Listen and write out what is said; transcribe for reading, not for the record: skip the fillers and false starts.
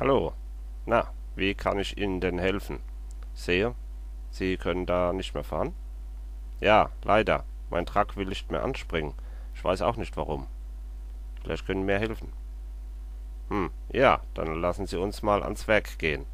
Hallo. Na, wie kann ich Ihnen denn helfen? Sehe, Sie können da nicht mehr fahren? Ja, leider. Mein Truck will nicht mehr anspringen. Ich weiß auch nicht warum. Vielleicht können Sie mir helfen. Ja, dann lassen Sie uns mal ans Werk gehen.